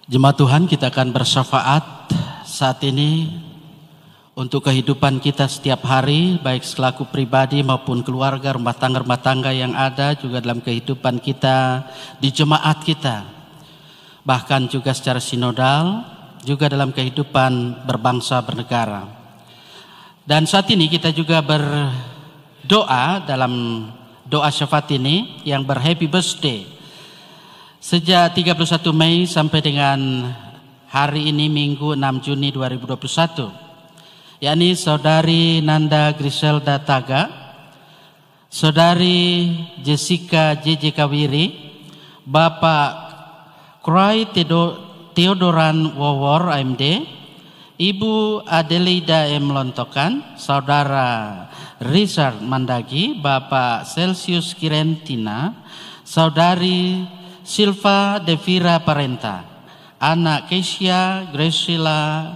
Jemaat Tuhan, kita akan bersyafaat saat ini untuk kehidupan kita setiap hari, baik selaku pribadi maupun keluarga, rumah tangga yang ada, juga dalam kehidupan kita di jemaat kita, bahkan juga secara sinodal, juga dalam kehidupan berbangsa bernegara. Dan saat ini kita juga berdoa dalam doa syafaat ini yang ber-happy birthday sejak 31 Mei sampai dengan hari ini Minggu 6 Juni 2021, yakni Saudari Nanda Griselda Taga, Saudari Jessica JJ Kawiri, Bapak Kroy Theodoran Wawor AMD, Ibu Adelida M. Lontokan, Saudara Richard Mandagi, Bapak Celsius Kirentina, Saudari Silva Devira Parenta, anak Kesia Gresila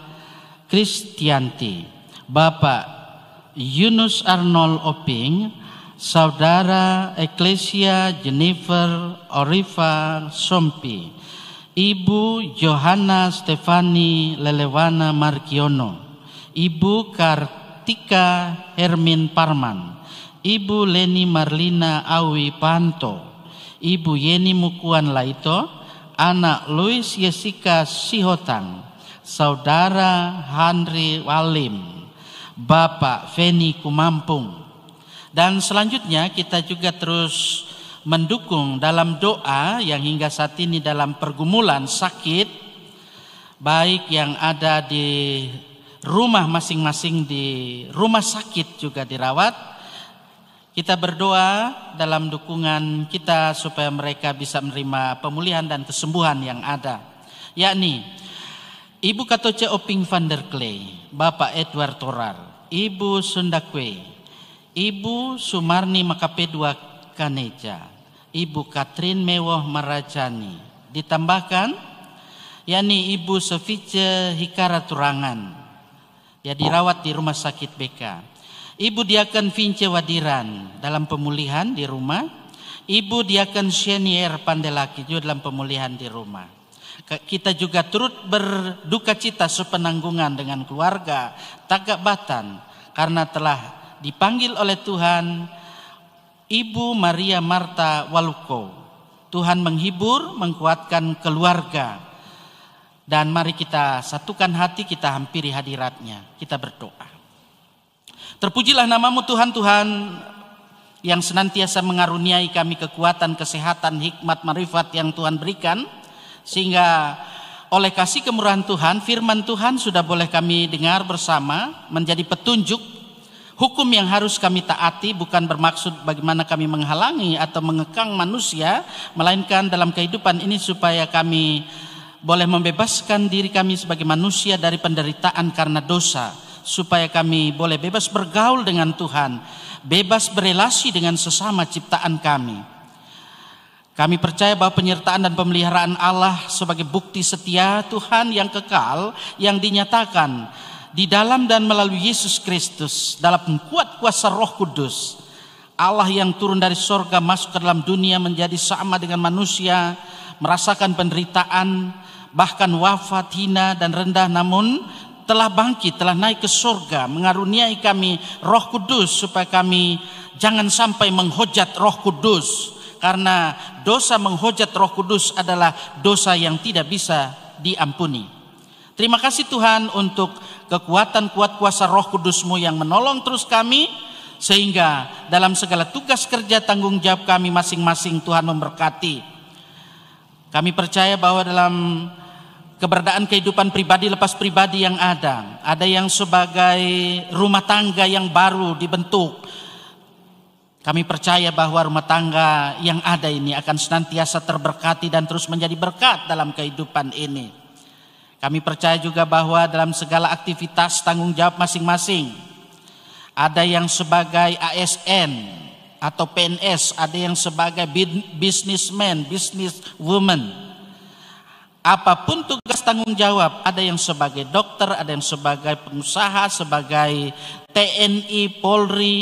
Kristianti, Bapak Yunus Arnold Oping, Saudara Eklesia Jennifer Oriva Sompi, Ibu Johanna Stefani Lelewana Markiono, Ibu Kartika Hermin Parman, Ibu Leni Marlina Awi Panto, Ibu Yeni Mukuan Laito, anak Louis Jessica Sihotan, Saudara Henry Walim, Bapak Feni Kumampung. Dan selanjutnya kita juga terus mendukung dalam doa yang hingga saat ini dalam pergumulan sakit, baik yang ada di rumah masing-masing, di rumah sakit juga dirawat. Kita berdoa dalam dukungan kita supaya mereka bisa menerima pemulihan dan kesembuhan yang ada, yakni Ibu Katoce Oping van der Kley, Bapak Edward Torar, Ibu Sundakwe, Ibu Sumarni Makapedua Kaneja, Ibu Katrin Mewoh Marajani, ditambahkan yakni Ibu Sofice Hikara Turangan yang dirawat di rumah sakit BK, Ibu Diaken Vince Wadiran dalam pemulihan di rumah, Ibu Diaken Shenier Pandelaki juga dalam pemulihan di rumah. Kita juga turut berduka cita sepenanggungan dengan keluarga Tagak Batan karena telah dipanggil oleh Tuhan Ibu Maria Marta Waluko. Tuhan menghibur, mengkuatkan keluarga. Dan mari kita satukan hati, kita hampiri hadiratnya, kita berdoa. Terpujilah namamu Tuhan, Tuhan yang senantiasa mengaruniai kami kekuatan, kesehatan, hikmat, marifat yang Tuhan berikan. Sehingga oleh kasih kemurahan Tuhan, firman Tuhan sudah boleh kami dengar bersama, menjadi petunjuk hukum yang harus kami taati, bukan bermaksud bagaimana kami menghalangi atau mengekang manusia, melainkan dalam kehidupan ini supaya kami boleh membebaskan diri kami sebagai manusia dari penderitaan karena dosa, supaya kami boleh bebas bergaul dengan Tuhan, bebas berelasi dengan sesama ciptaan kami. Kami percaya bahwa penyertaan dan pemeliharaan Allah sebagai bukti setia Tuhan yang kekal, yang dinyatakan di dalam dan melalui Yesus Kristus dalam kuat kuasa Roh Kudus. Allah yang turun dari sorga masuk ke dalam dunia menjadi sama dengan manusia, merasakan penderitaan, bahkan wafat, hina dan rendah, namun telah bangkit, telah naik ke surga, mengaruniai kami Roh Kudus supaya kami jangan sampai menghujat Roh Kudus, karena dosa menghujat Roh Kudus adalah dosa yang tidak bisa diampuni. Terima kasih Tuhan untuk kekuatan kuat kuasa Roh Kudus-Mu yang menolong terus kami, sehingga dalam segala tugas kerja tanggung jawab kami masing-masing Tuhan memberkati. Kami percaya bahwa dalam keberadaan kehidupan pribadi lepas pribadi yang ada yang sebagai rumah tangga yang baru dibentuk. Kami percaya bahwa rumah tangga yang ada ini akan senantiasa terberkati dan terus menjadi berkat dalam kehidupan ini. Kami percaya juga bahwa dalam segala aktivitas tanggung jawab masing-masing, ada yang sebagai ASN atau PNS, ada yang sebagai businessman, businesswoman. Apapun tugas tanggung jawab, ada yang sebagai dokter, ada yang sebagai pengusaha, sebagai TNI, Polri,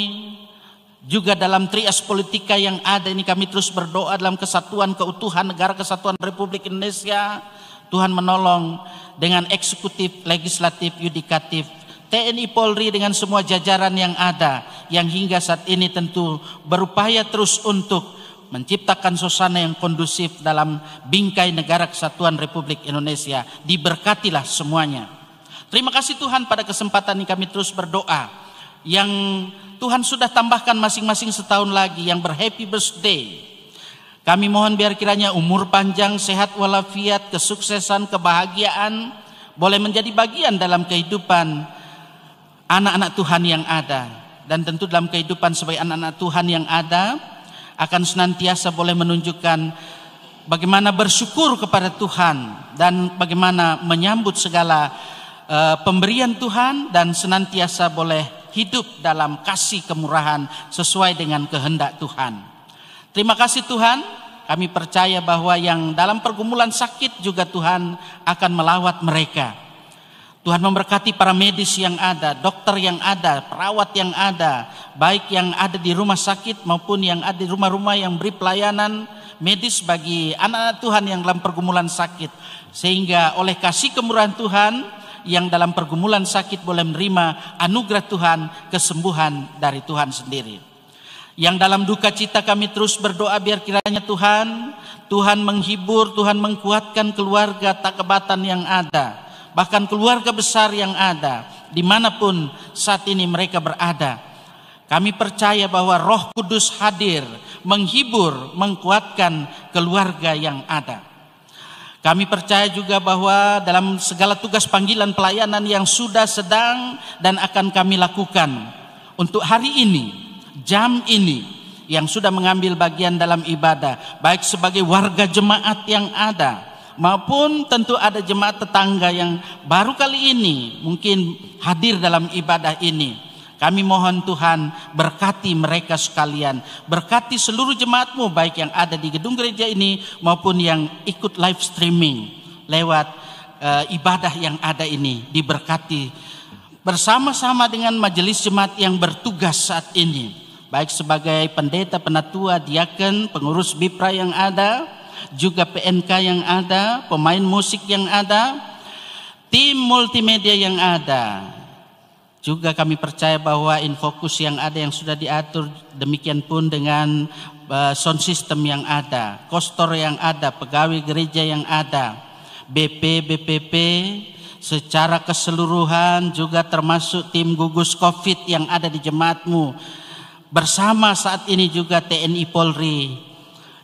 juga dalam trias politika yang ada ini kami terus berdoa dalam kesatuan keutuhan negara kesatuan Republik Indonesia, Tuhan menolong dengan eksekutif, legislatif, yudikatif, TNI Polri dengan semua jajaran yang ada, yang hingga saat ini tentu berupaya terus untuk menciptakan suasana yang kondusif dalam bingkai negara kesatuan Republik Indonesia. Diberkatilah semuanya. Terima kasih Tuhan, pada kesempatan ini kami terus berdoa, yang Tuhan sudah tambahkan masing-masing setahun lagi yang berhappy birthday. Kami mohon biar kiranya umur panjang, sehat walafiat, kesuksesan, kebahagiaan boleh menjadi bagian dalam kehidupan anak-anak Tuhan yang ada. Dan tentu dalam kehidupan sebagai anak-anak Tuhan yang ada akan senantiasa boleh menunjukkan bagaimana bersyukur kepada Tuhan dan bagaimana menyambut segala pemberian Tuhan, dan senantiasa boleh hidup dalam kasih kemurahan sesuai dengan kehendak Tuhan. Terima kasih Tuhan, kami percaya bahwa yang dalam pergumulan sakit juga Tuhan akan melawat mereka. Tuhan memberkati para medis yang ada, dokter yang ada, perawat yang ada, baik yang ada di rumah sakit maupun yang ada di rumah-rumah yang beri pelayanan medis bagi anak-anak Tuhan yang dalam pergumulan sakit. Sehingga oleh kasih kemurahan Tuhan, yang dalam pergumulan sakit boleh menerima anugerah Tuhan, kesembuhan dari Tuhan sendiri. Yang dalam duka cita kami terus berdoa biar kiranya Tuhan menghibur, Tuhan menguatkan keluarga takebatan yang ada, bahkan keluarga besar yang ada, dimanapun saat ini mereka berada. Kami percaya bahwa Roh Kudus hadir, menghibur, menguatkan keluarga yang ada. Kami percaya juga bahwa dalam segala tugas panggilan pelayanan yang sudah, sedang, dan akan kami lakukan untuk hari ini, jam ini, yang sudah mengambil bagian dalam ibadah, baik sebagai warga jemaat yang ada, maupun tentu ada jemaat tetangga yang baru kali ini mungkin hadir dalam ibadah ini. Kami mohon Tuhan berkati mereka sekalian, berkati seluruh jemaat-Mu, baik yang ada di gedung gereja ini maupun yang ikut live streaming lewat ibadah yang ada ini. Diberkati bersama-sama dengan majelis jemaat yang bertugas saat ini, baik sebagai pendeta, penatua, diaken, pengurus BIPRA yang ada, juga PNK yang ada, pemain musik yang ada, tim multimedia yang ada. Juga kami percaya bahwa Infokus yang ada yang sudah diatur, demikian pun dengan sound system yang ada, kostor yang ada, pegawai gereja yang ada, BP, BPP secara keseluruhan, juga termasuk tim gugus COVID yang ada di jemaat-Mu. Bersama saat ini juga TNI Polri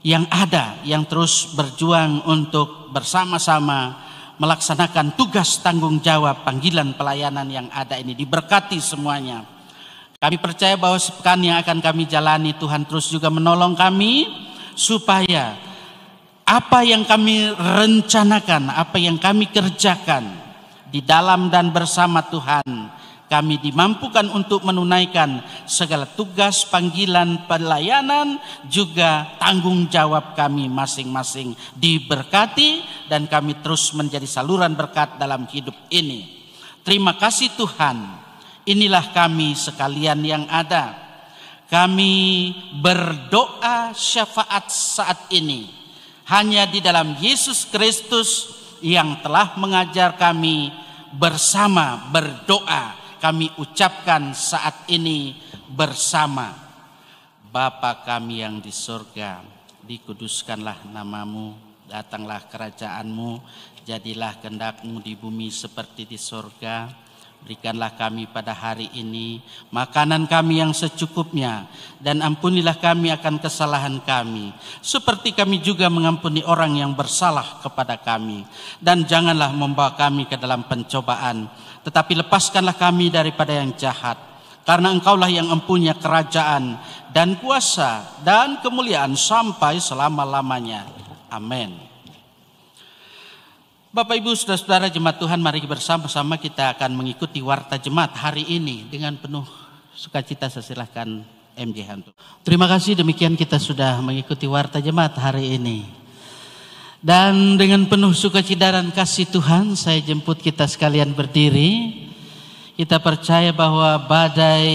yang ada, yang terus berjuang untuk bersama-sama melaksanakan tugas tanggung jawab panggilan pelayanan yang ada ini. Diberkati semuanya. Kami percaya bahwa sepekan yang akan kami jalani, Tuhan terus juga menolong kami supaya apa yang kami rencanakan, apa yang kami kerjakan di dalam dan bersama Tuhan, kami dimampukan untuk menunaikan segala tugas panggilan pelayanan, juga tanggung jawab kami masing-masing. Diberkati dan kami terus menjadi saluran berkat dalam hidup ini. Terima kasih Tuhan. Inilah kami sekalian yang ada. Kami berdoa syafaat saat ini hanya di dalam Yesus Kristus yang telah mengajar kami bersama berdoa. Kami ucapkan saat ini bersama. Bapa kami yang di surga, dikuduskanlah namamu, datanglah kerajaan-Mu, jadilah kehendak-Mu di bumi seperti di surga. Berikanlah kami pada hari ini makanan kami yang secukupnya, dan ampunilah kami akan kesalahan kami, seperti kami juga mengampuni orang yang bersalah kepada kami. Dan janganlah membawa kami ke dalam pencobaan, tetapi lepaskanlah kami daripada yang jahat. Karena Engkaulah yang mempunyai kerajaan dan kuasa dan kemuliaan sampai selama-lamanya. Amin. Bapak Ibu Saudara-saudara jemaat Tuhan, mari bersama-sama kita akan mengikuti warta jemaat hari ini dengan penuh sukacita. Saya silakan MJ Hantu. Terima kasih, demikian kita sudah mengikuti warta jemaat hari ini. Dan dengan penuh sukacita dan kasih Tuhan, saya jemput kita sekalian berdiri. Kita percaya bahwa badai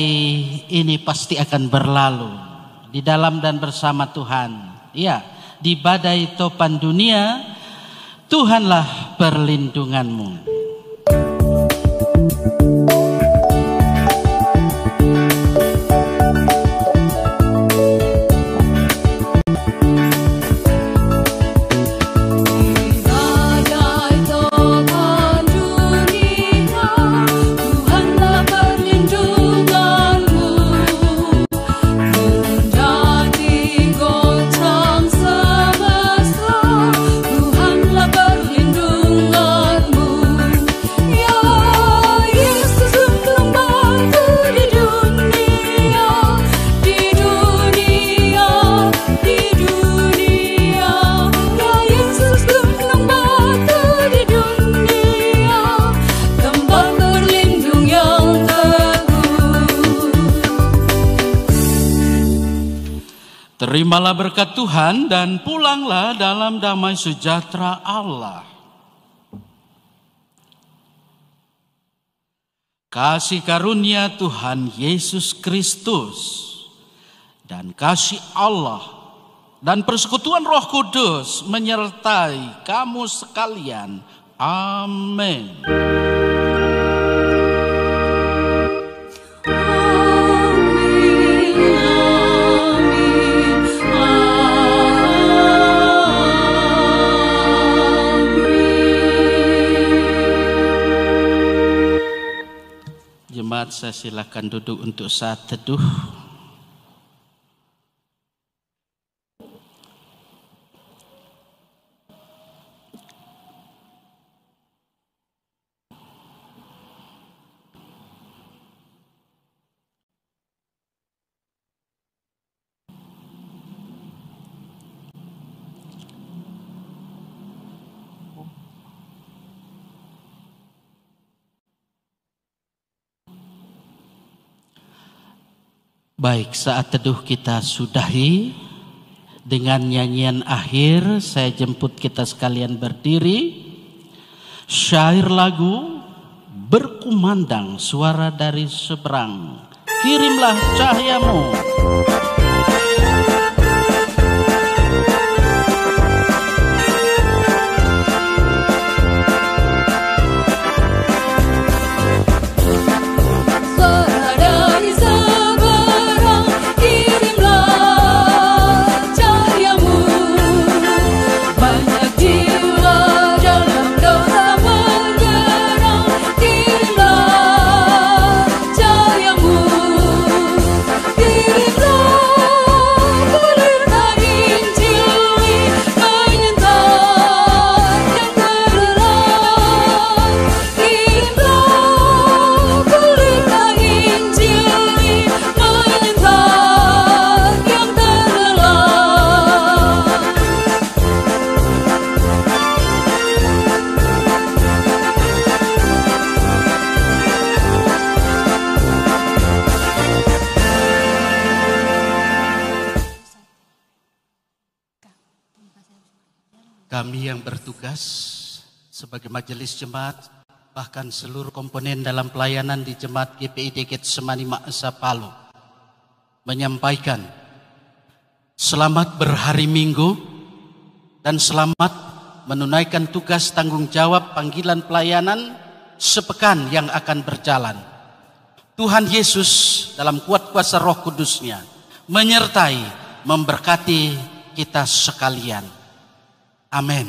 ini pasti akan berlalu di dalam dan bersama Tuhan. Ya, di badai topan dunia, Tuhanlah perlindungan-Mu. Terimalah berkat Tuhan dan pulanglah dalam damai sejahtera Allah. Kasih karunia Tuhan Yesus Kristus dan kasih Allah dan persekutuan Roh Kudus menyertai kamu sekalian. Amin. Jemaat, saya silakan duduk untuk saat teduh. Baik, saat teduh kita sudahi dengan nyanyian akhir. Saya jemput kita sekalian berdiri. Syair lagu berkumandang suara dari seberang. Kirimlah cahayamu. Kami yang bertugas sebagai majelis jemaat, bahkan seluruh komponen dalam pelayanan di Jemaat GPID Getsemani Ma'asa Palu, menyampaikan selamat berhari Minggu dan selamat menunaikan tugas tanggung jawab panggilan pelayanan sepekan yang akan berjalan. Tuhan Yesus dalam kuat kuasa Roh Kudus-Nya menyertai, memberkati kita sekalian. Amin.